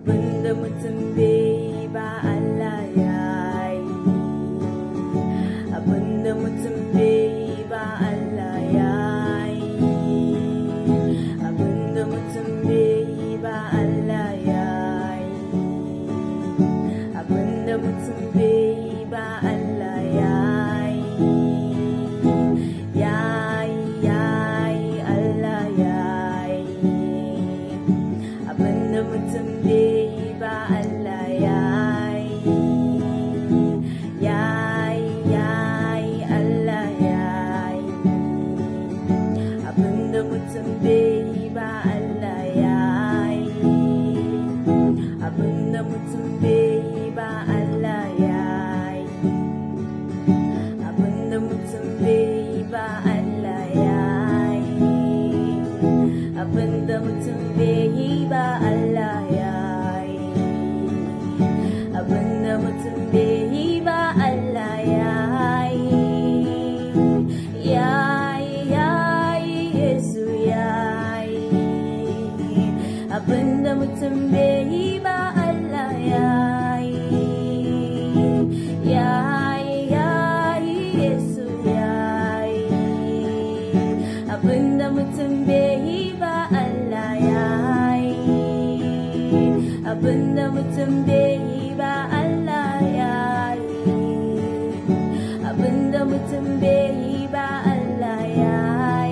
abinda mutum bai yi ba Allah ya yi, abinda mutum bai yi ba Allah ya yi, abinda mutum bai yi ba Allah ya yi, abinda mutum bai yi ba Allah ya yi, ya yi Allah ya yi, abinda mutum bai yi ba Allah ya yi, ya yi Allah ya yi, abinda mutum bai yi ba Allah ya yi, abinda mutum bai yi ba Allah ya yi, abinda mutum bai yi ba Allah ya yi, abinda mutum bai yi ba Allah ya yi, abinda mutum bai yi ba Allah ya yi, ya yi Yesu ya yi, abinda mutum bai yi ba Allah ya yi, ya yi Yesu ya yi, abinda mutum bai yi ba Allah ya yi, abinda mutum bai yi ba Allah ya yi, abinda mutum bai yi ba Allah ya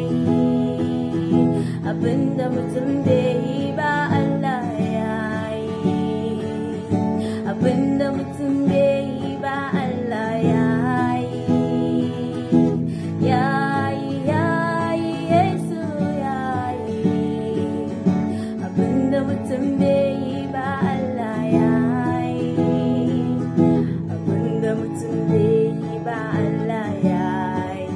yi, abinda mutum bai yi ba Allah ya yi, abinda mutum bai yi ba Allah ya yi, ya yi Yesu ya yi, abinda mutum bai yi ba Allah ya yi, abinda mutum bai yi ba Allah ya yi,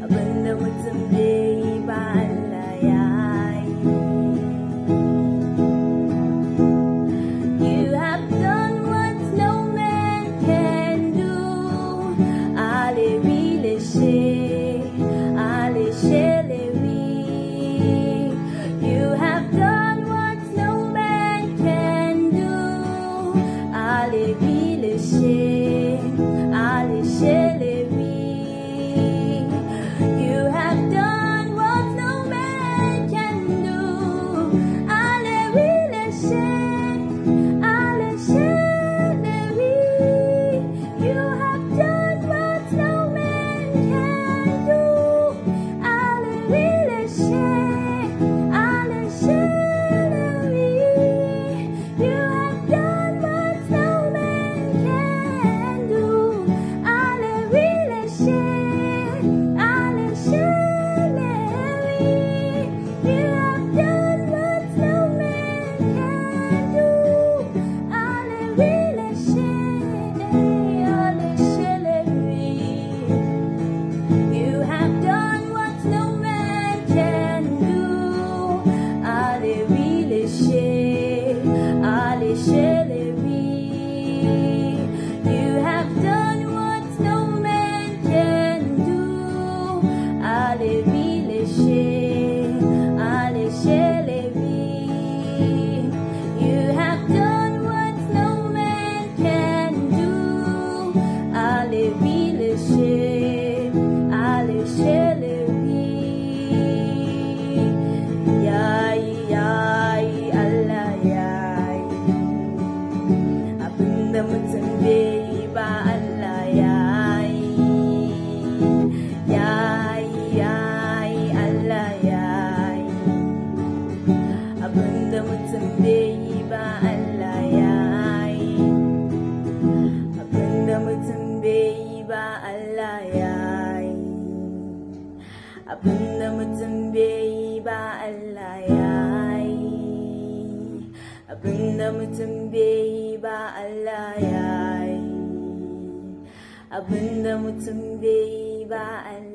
abinda mutum bai yi ba Allah ya yi. You have done what no man can do. You have done what no man can do. You have done what no man can do. You have done what no man can do. You have done what no man can do. You have done what no man can do. You have done what no man can do. You have done what no man can do. You have done what no man can do. Ya yi Allah ya yi, abinda mutum bai yi ba Allah ya yi, ya yi Allah ya yi, abinda mutum bai yi ba Allah ya yi, abinda mutum bai yi ba Allah ya yi, abinda mutum bai yi ba Allah ya yi, abinda mutum bai yi ba Allah ya yi, abinda mutum bai yi ba Allah